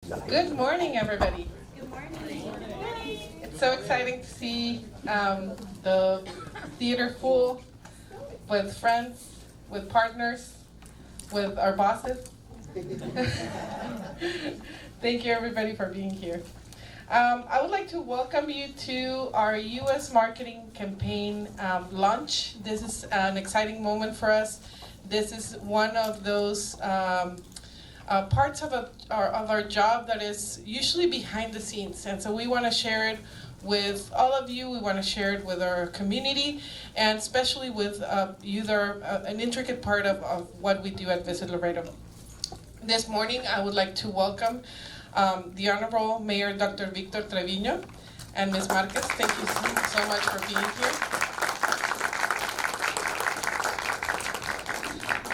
Good morning, everybody. Good morning. It's so exciting to see the theater full with friends, with partners, with our bosses. Thank you, everybody, for being here. I would like to welcome you to our U.S. marketing campaign launch. This is an exciting moment for us. This is one of those parts of our job that is usually behind the scenes, and so we want to share it with all of you. We want to share it with our community, and especially with you that are an intricate part of what we do at Visit Laredo. This morning, I would like to welcome the Honorable Mayor Dr. Victor Trevino and Ms. Marquez. Thank you so much for being here.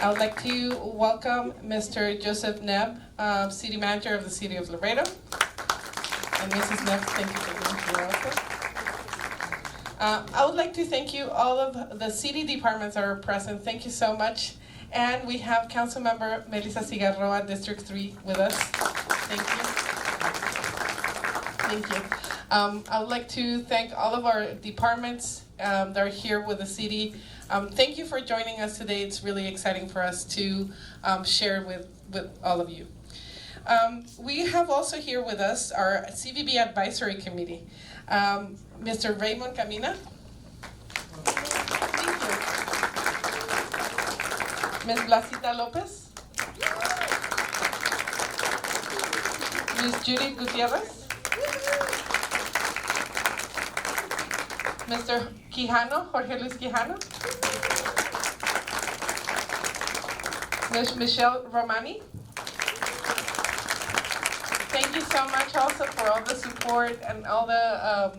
I would like to welcome Mr. Joseph Neb, City Manager of the City of Laredo. And Mrs. Neb, thank you for being here also. I would like to thank you, all of the city departments that are present. Thank you so much. And we have Councilmember Melissa Cigarroa, District 3, with us. Thank you. Thank you. I would like to thank all of our departments that are here with the city. Thank you for joining us today. It's really exciting for us to share with all of you. We have also here with us our CVB Advisory Committee. Mr. Raymond Camina. Thank you. Ms. Blasita Lopez. Ms. Judy Gutierrez. Mr. Quijano, Jorge Luis Quijano. Ms. Michelle Romani. Thank you so much also for all the support and all the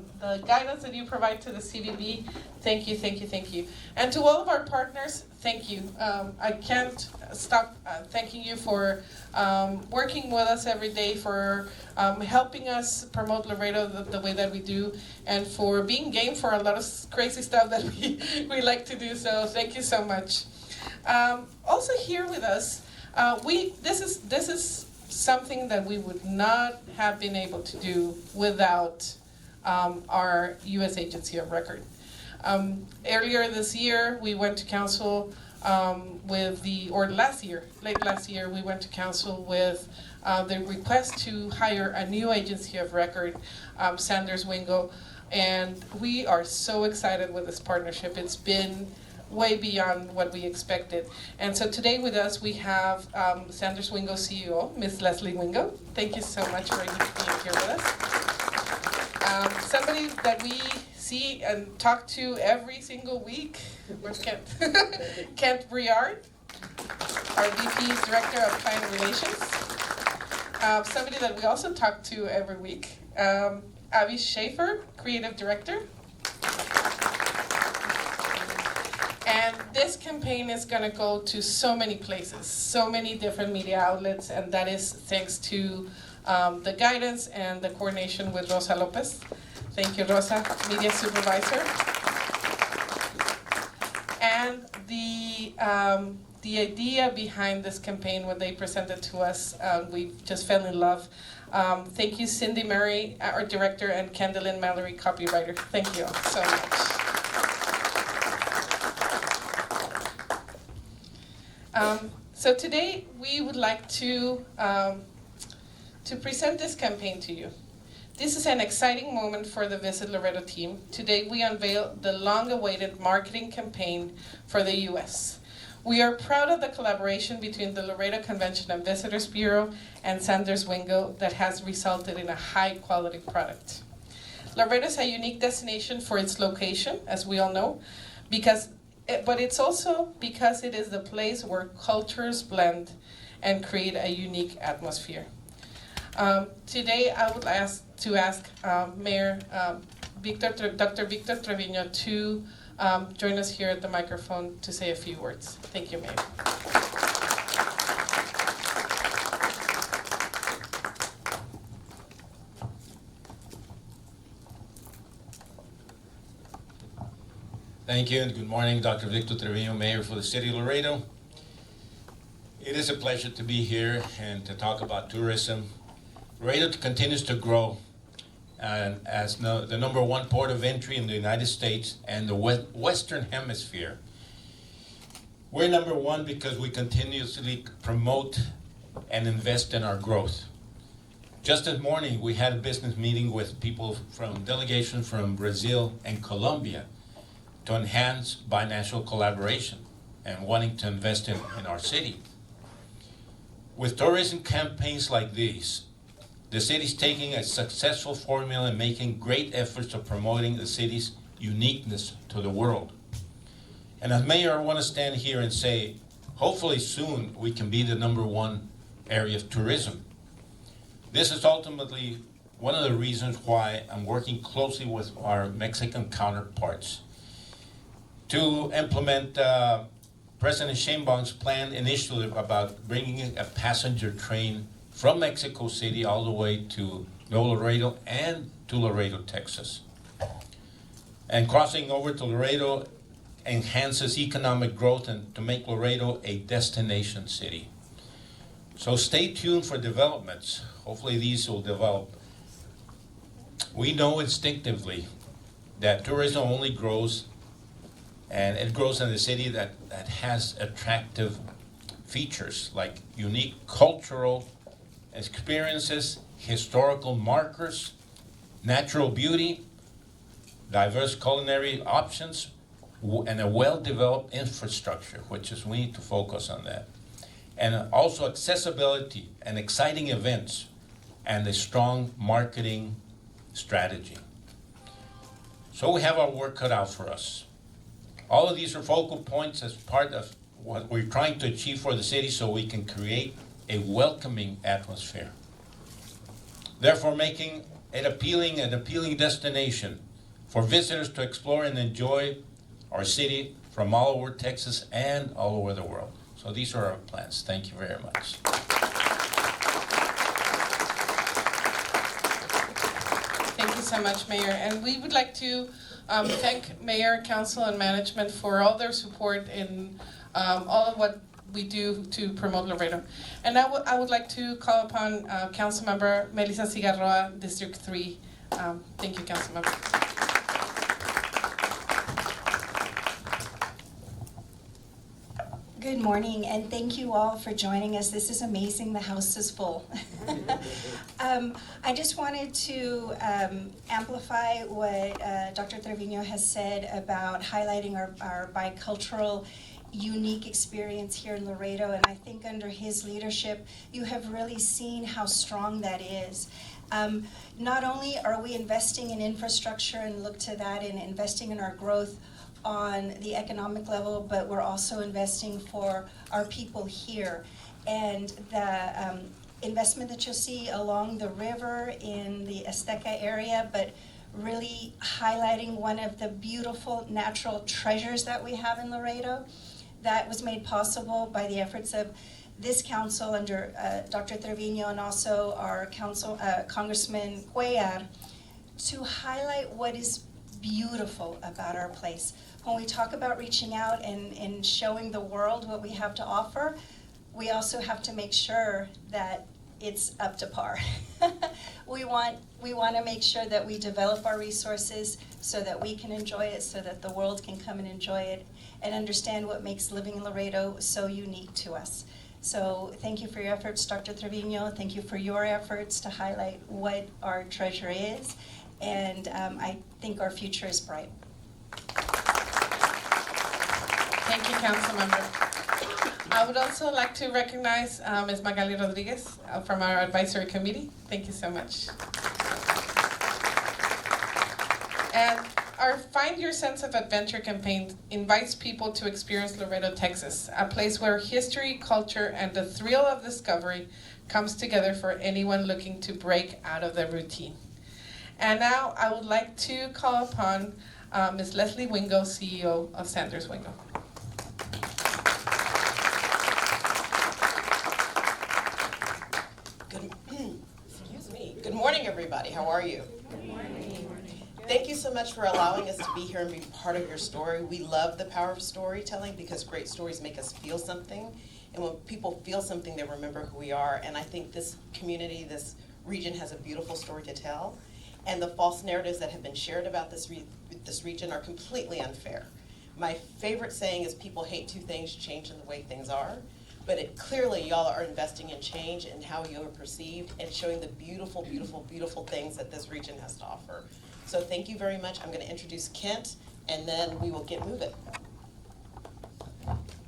guidance that you provide to the CVB. Thank you, thank you, thank you. And to all of our partners, thank you. I can't stop thanking you for working with us every day, for helping us promote Laredo the way that we do, and for being game for a lot of crazy stuff that we like to do. So thank you so much. Also here with us, this is something that we would not have been able to do without our U.S. Agency of Record. Earlier this year, we went to council late last year, we went to council with the request to hire a new agency of record, Sanders Wingo, and we are so excited with this partnership. It's been way beyond what we expected. And so today with us, we have Sanders Wingo CEO, Ms. Leslie Wingo. Thank you so much for being here with us. Somebody that we see and talk to every single week, where's Kent? Kent Briard, our VP Director of Client Relations. Somebody that we also talk to every week, Avi Schaefer, Creative Director. And this campaign is going to go to so many places, so many different media outlets, and that is thanks to the guidance and the coordination with Rosa Lopez. Thank you, Rosa, Media Supervisor. And the idea behind this campaign, when they presented to us, we just fell in love. Thank you, Cindy Murray, our Director, and Kendallyn Mallory, Copywriter. Thank you all so much. So today we would like to present this campaign to you. This is an exciting moment for the Visit Laredo team. Today we unveil the long-awaited marketing campaign for the U.S. We are proud of the collaboration between the Laredo Convention and Visitors Bureau and Sanders Wingo that has resulted in a high-quality product. Laredo is a unique destination for its location, as we all know, but it's also because it is the place where cultures blend and create a unique atmosphere. Today, I would ask Mayor Dr. Victor Trevino to join us here at the microphone to say a few words. Thank you, Mayor. Thank you, and good morning, Dr. Victor Trevino, Mayor for the City of Laredo. It is a pleasure to be here and to talk about tourism. Laredo continues to grow as the number one port of entry in the United States and the Western Hemisphere. We're number one because we continuously promote and invest in our growth. Just this morning, we had a business meeting with people from delegations from Brazil and Colombia to enhance binational collaboration and wanting to invest in our city. With tourism campaigns like these, the city's taking a successful formula and making great efforts of promoting the city's uniqueness to the world. And as mayor, I want to stand here and say, hopefully soon we can be the number one area of tourism. This is ultimately one of the reasons why I'm working closely with our Mexican counterparts to implement President Sheinbaum's planned initiative about bringing a passenger train from Mexico City all the way to Laredo and to Laredo, Texas. And crossing over to Laredo enhances economic growth and to make Laredo a destination city. So stay tuned for developments. Hopefully these will develop. We know instinctively that tourism only grows, and it grows in a city that has attractive features like unique cultural experiences, historical markers, natural beauty, diverse culinary options, and a well-developed infrastructure, which is we need to focus on that. And also accessibility and exciting events and a strong marketing strategy. So we have our work cut out for us. All of these are focal points as part of what we're trying to achieve for the city so we can create a welcoming atmosphere. Therefore, making it an appealing destination for visitors to explore and enjoy our city from all over Texas and all over the world. So these are our plans. Thank you very much. Thank you so much, Mayor. And we would like to thank Mayor, Council, and Management for all their support in all of what we do to promote Laredo. And now I would like to call upon Councilmember Melissa Cigarroa, District 3. Thank you, Councilmember. Good morning, and thank you all for joining us. This is amazing. The house is full. I just wanted to amplify what Dr. Trevino has said about highlighting our bicultural unique experience here in Laredo, and I think under his leadership, you have really seen how strong that is. Not only are we investing in infrastructure and look to that and investing in our growth on the economic level, but we're also investing for our people here. And the investment that you'll see along the river in the Azteca area, but really highlighting one of the beautiful natural treasures that we have in Laredo, that was made possible by the efforts of this council under Dr. Trevino and also our council, Congressman Cuellar, to highlight what is beautiful about our place. When we talk about reaching out and showing the world what we have to offer, we also have to make sure that it's up to par. We want to make sure that we develop our resources so that we can enjoy it, so that the world can come and enjoy it and understand what makes living in Laredo so unique to us. So thank you for your efforts, Dr. Trevino. Thank you for your efforts to highlight what our treasure is. And I think our future is bright. Thank you, Councilmember. I would also like to recognize Ms. Magali Rodriguez from our advisory committee. Thank you so much. And our Find Your Sense of Adventure campaign invites people to experience Laredo, Texas, a place where history, culture, and the thrill of discovery comes together for anyone looking to break out of the routine. And now I would like to call upon Ms. Leslie Wingo, CEO of Sanders Wingo. Good morning, everybody. How are you? Good morning. Thank you so much for allowing us to be here and be part of your story. We love the power of storytelling because great stories make us feel something. And when people feel something, they remember who we are. And I think this community, this region has a beautiful story to tell, and the false narratives that have been shared about this region are completely unfair. My favorite saying is people hate two things, change and the way things are. But clearly y'all are investing in change and how you are perceived and showing the beautiful, beautiful, beautiful things that this region has to offer. So thank you very much. I'm going to introduce Kent, and then we will get moving.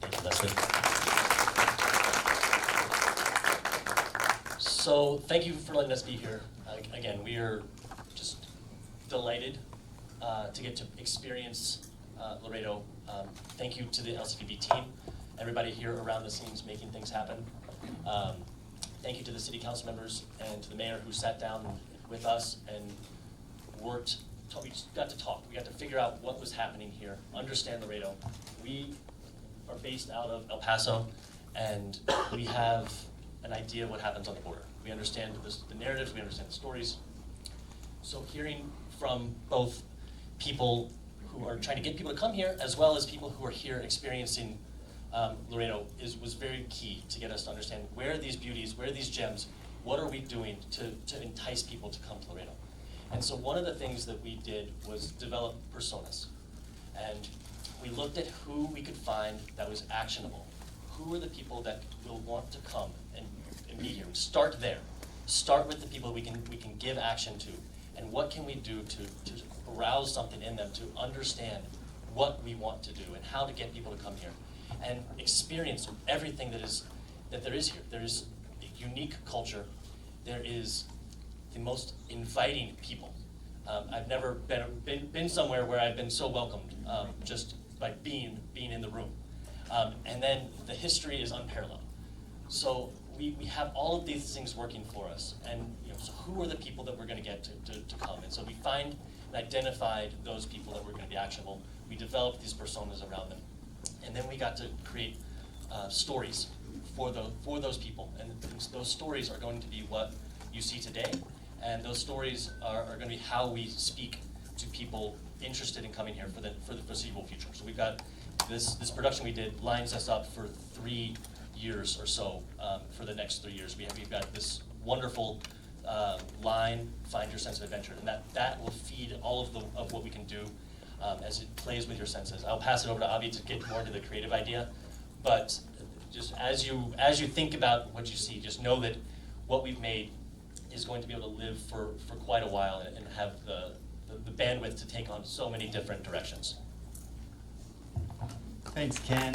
Thank you, Leslie. So thank you for letting us be here. Again, we are just delighted to get to experience Laredo. Thank you to the LCVB team, everybody here around the scenes making things happen. Thank you to the city council members and to the mayor who sat down with us and worked. We just got to talk. We got to figure out what was happening here, understand Laredo. We are based out of El Paso, and we have an idea of what happens on the border. We understand the narratives, we understand the stories. So hearing from both people who are trying to get people to come here, as well as people who are here experiencing Laredo was very key to get us to understand where are these beauties, where are these gems, what are we doing to entice people to come to Laredo. And so one of the things that we did was develop personas. And we looked at who we could find that was actionable. Who are the people that will want to come and be here? Start there. Start with the people we can give action to. And what can we do to arouse something in them to understand what we want to do and how to get people to come here and experience everything that there is here. There is a unique culture. There is the most inviting people. I've never been somewhere where I've been so welcomed just by being in the room. And then the history is unparalleled. So we have all of these things working for us. And so who are the people that we're going to get to come? And so we find and identified those people that were going to be actionable. We developed these personas around them. And then we got to create stories for those people. And those stories are going to be what you see today. And those stories are going to be how we speak to people interested in coming here for the foreseeable future. So we've got this production we did lines us up for 3 years or so for the next 3 years. We've got this wonderful line, Find Your Sense of Adventure, and that will feed all of what we can do as it plays with your senses. I'll pass it over to Avi to get more into the creative idea, but just as you think about what you see, just know that what we've made is going to be able to live for quite a while and have the bandwidth to take on so many different directions. Thanks, Ken.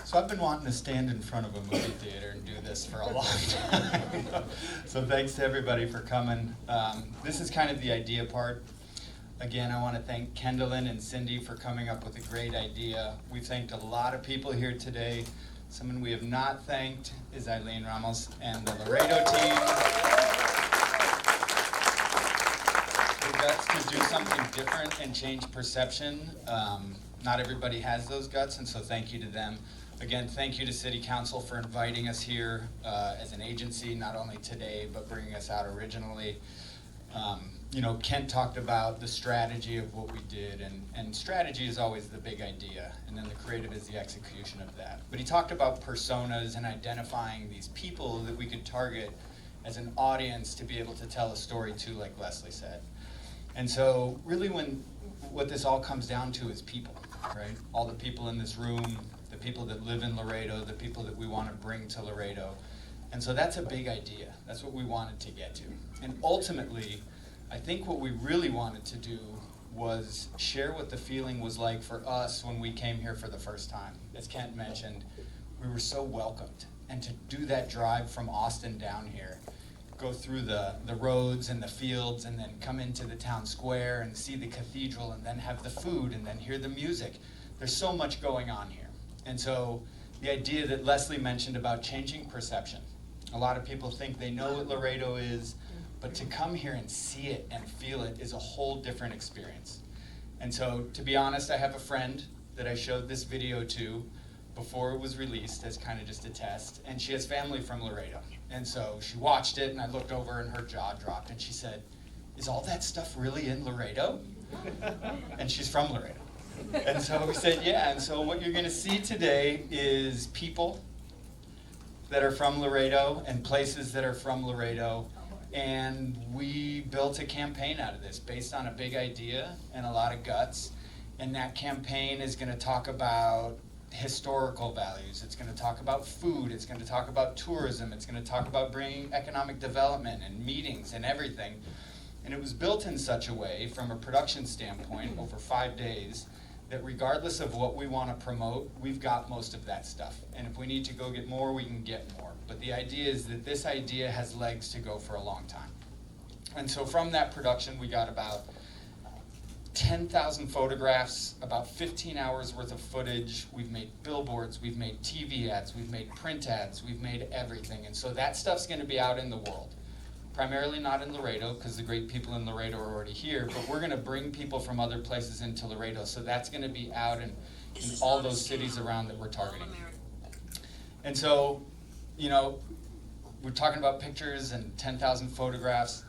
So I've been wanting to stand in front of a movie theater and do this for a long time. So thanks to everybody for coming. This is kind of the idea part. Again, I want to thank Kendallin and Cindy for coming up with a great idea. We've thanked a lot of people here today. Someone we have not thanked is Eileen Ramos and the Laredo team. The guts to do something different and change perception. Not everybody has those guts, and so thank you to them. Again, thank you to City Council for inviting us here as an agency, not only today, but bringing us out originally. Kent talked about the strategy of what we did, and strategy is always the big idea, and then the creative is the execution of that. But he talked about personas and identifying these people that we could target as an audience to be able to tell a story to, like Leslie said. And so really what this all comes down to is people, right? All the people in this room, the people that live in Laredo, the people that we want to bring to Laredo. And so that's a big idea. That's what we wanted to get to. And ultimately, I think what we really wanted to do was share what the feeling was like for us when we came here for the first time. As Kent mentioned, we were so welcomed. And to do that drive from Austin down here, go through the roads and the fields and then come into the town square and see the cathedral and then have the food and then hear the music. There's so much going on here. And so the idea that Leslie mentioned about changing perception. A lot of people think they know what Laredo is, but to come here and see it and feel it is a whole different experience. And so, to be honest, I have a friend that I showed this video to before it was released as kind of just a test, and she has family from Laredo. And so she watched it, and I looked over and her jaw dropped, and she said, "Is all that stuff really in Laredo?" And she's from Laredo. And so we said, yeah, and so what you're gonna see today is people that are from Laredo and places that are from Laredo. And we built a campaign out of this based on a big idea and a lot of guts. And that campaign is going to talk about historical values. It's going to talk about food. It's going to talk about tourism. It's going to talk about bringing economic development and meetings and everything. And it was built in such a way, from a production standpoint, over 5 days, that regardless of what we want to promote, we've got most of that stuff. And if we need to go get more, we can get more. But the idea is that this idea has legs to go for a long time. And so from that production, we got about 10,000 photographs, about 15 hours worth of footage. We've made billboards, we've made TV ads, we've made print ads, we've made everything. And so that stuff's going to be out in the world. Primarily not in Laredo, because the great people in Laredo are already here, but we're going to bring people from other places into Laredo. So that's going to be out in all those cities around that we're targeting. And so, you know, we're talking about pictures and 10,000 photographs.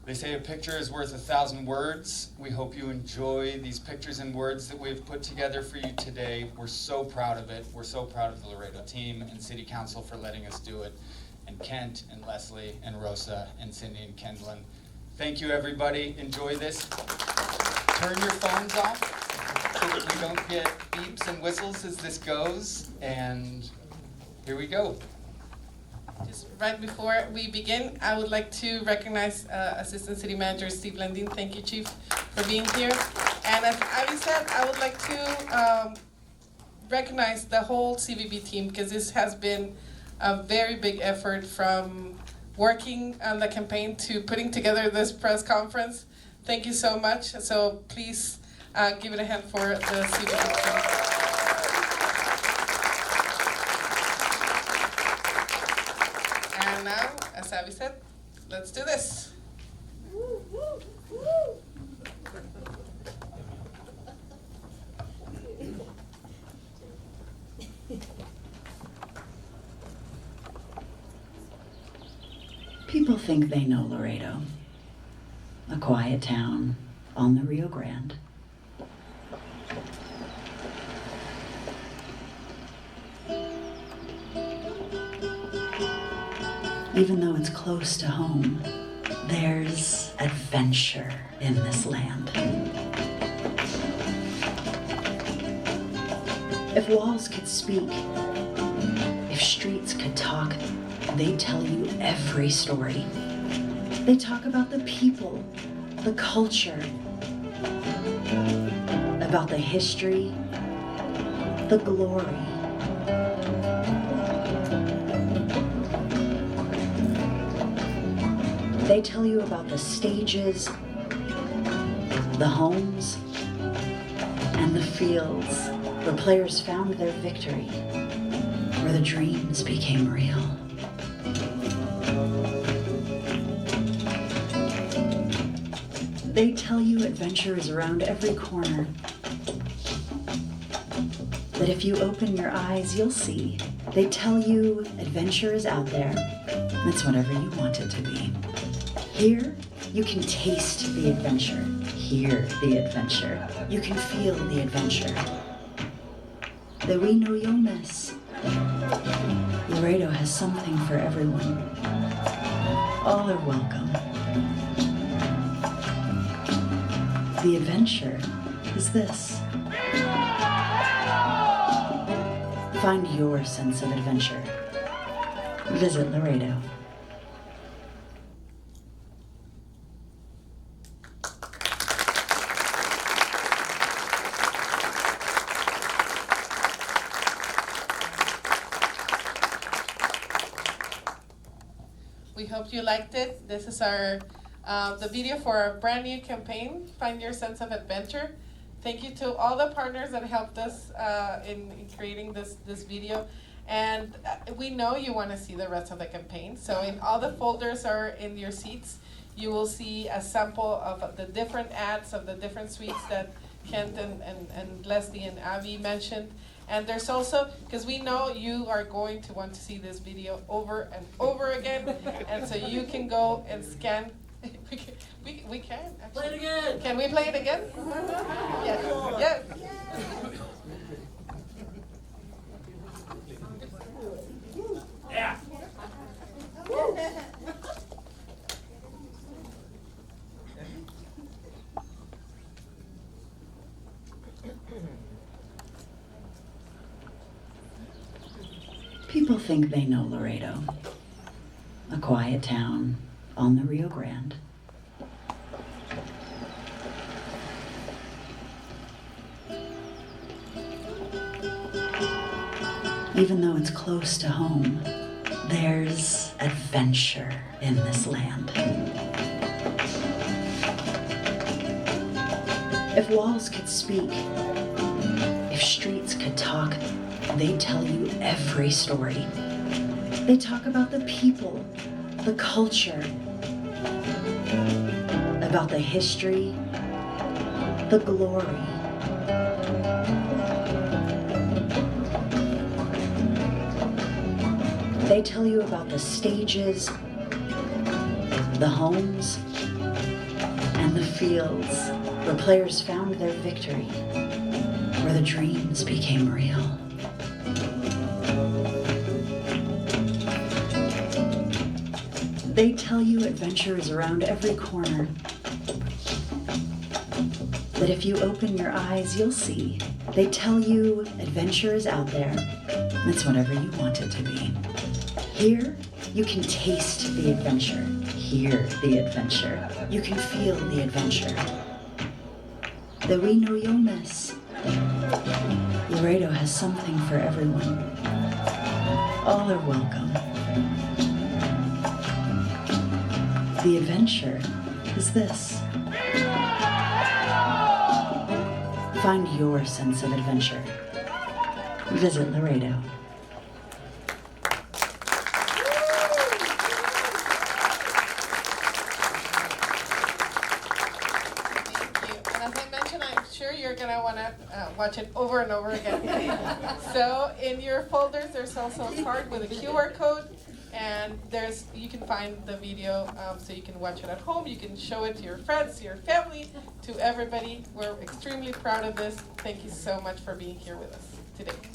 They say a picture is worth 1,000 words. We hope you enjoy these pictures and words that we've put together for you today. We're so proud of it. We're so proud of the Laredo team and City Council for letting us do it. And Kent and Leslie and Rosa and Cindy and Kendlin. Thank you, everybody. Enjoy this. Turn your phones off so that we don't get beeps and whistles as this goes. And here we go. Just right before we begin, I would like to recognize Assistant City Manager Steve Lending. Thank you, Chief, for being here. And as Abby said, I would like to recognize the whole CVB team, because this has been a very big effort, from working on the campaign to putting together this press conference. Thank you so much. So please give it a hand for the CVB team. And now, as Abby said, let's do this. People think they know Laredo, a quiet town on the Rio Grande. Even though it's close to home, there's adventure in this land. If walls could speak, if streets could talk, they'd tell you every story. They talk about the people, the culture, about the history, the glory. They tell you about the stages, the homes, and the fields where players found their victory, where the dreams became real. They tell you adventure is around every corner, that if you open your eyes, you'll see. They tell you adventure is out there, and it's whatever you want it to be. Here, you can taste the adventure, hear the adventure. You can feel the adventure that we know you'll miss. Laredo has something for everyone. All are welcome. The adventure is this. Find your sense of adventure. Visit Laredo. We hope you liked it. This is our the video for our brand new campaign, Find Your Sense of Adventure. Thank you to all the partners that helped us in creating this video. And we know you want to see the rest of the campaign. So in all the folders are in your seats. You will see a sample of the different ads of the different suites that Kent and Leslie and Abby mentioned. And there's also, because we know you are going to want to see this video over and over again. And so you can go and scan. We can actually. Play it again. Can we play it again? Yes. Yes. Yeah. think they know Laredo, a quiet town on the Rio Grande. Even though it's close to home, there's adventure in this land. If walls could speak, if streets could talk, they'd tell you every story. They talk about the people, the culture, about the history, the glory. They tell you about the stages, the homes, and the fields where players found their victory, where the dreams became real. They tell you adventure is around every corner, that if you open your eyes, you'll see. They tell you adventure is out there, and it's whatever you want it to be. Here, you can taste the adventure, hear the adventure. You can feel the adventure that we know you'll miss. Laredo has something for everyone. All are welcome. The adventure is this. Find your sense of adventure. Visit Laredo. You're gonna wanna watch it over and over again. So in your folders, there's also a card with a QR code, and you can find the video, so you can watch it at home. You can show it to your friends, to your family, to everybody. We're extremely proud of this. Thank you so much for being here with us today.